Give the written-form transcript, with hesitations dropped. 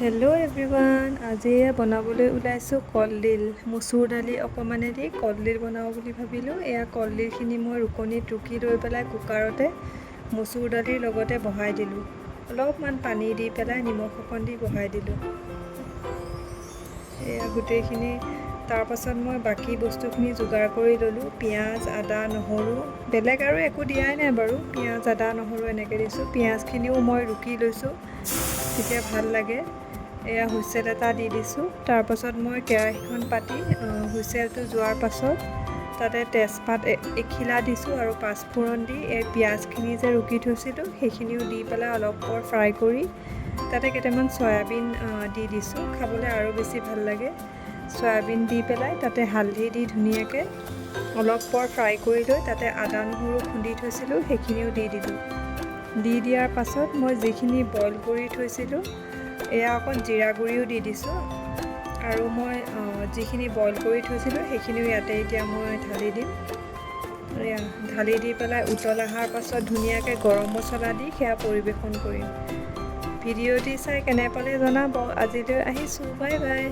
Hello' everyone, আজি বনাবলৈ ওলাইছোঁ কলডিল। মচুৰ দালি অকণমানেদি কলডিল বনাওঁ বুলি ভাবিলোঁ। এয়া কলডিলখিনি মই ৰুকনিত ৰুকি লৈ পেলাই কুকাৰতে মচুৰ দালিৰ লগতে বহাই দিলোঁ। অলপমান পানী দি পেলাই নিমখ অকণ দি বহাই দিলোঁ। এয়া গোটেইখিনি। তাৰপাছত মই বাকী বস্তুখিনি যোগাৰ কৰি ল'লোঁ। পিঁয়াজ, আদা, নহৰু, বেলেগ আৰু একো দিয়াই নাই বাৰু। পিঁয়াজ, আদা, নহৰু এনেকৈ দিছোঁ। পিঁয়াজখিনিও মই ৰুকি লৈছোঁ, তেতিয়া ভাল লাগে। এয়া হুইচেল এটা দি দিছোঁ। তাৰপাছত মই কেৰাহীখন পাতি হুইচেলটো যোৱাৰ পাছত তাতে তেজপাত এখিলা দিছোঁ আৰু পাঁচফোৰণ দি এই পিঁয়াজখিনি যে ৰুকি থৈছিলোঁ সেইখিনিও দি পেলাই অলপ পৰ ফ্ৰাই কৰি তাতে কেইটামান চয়াবিন দি দিছোঁ। খাবলৈ আৰু বেছি ভাল লাগে। চয়াবিন দি পেলাই তাতে হালধি দি ধুনীয়াকৈ অলপ পৰ ফ্ৰাই কৰি লৈ তাতে আদা নহৰু খুন্দি থৈছিলোঁ সেইখিনিও দি দিলোঁ। দি দিয়াৰ পাছত মই যিখিনি বইল কৰি থৈছিলোঁ এয়া অকণ জিৰা গুড়িও দি দিছোঁ আৰু মই যিখিনি বইল কৰি থৈছিলোঁ সেইখিনিও ইয়াতে এতিয়া মই ঢালি দিম। এয়া ঢালি দি পেলাই উতল অহাৰ পাছত ধুনীয়াকৈ গৰম মছলা দি সেয়া পৰিৱেশন কৰিম। ভিডিঅ'টি চাই কেনে পালে জনাব। আজিলৈ আহিছোঁ, বাই বাই।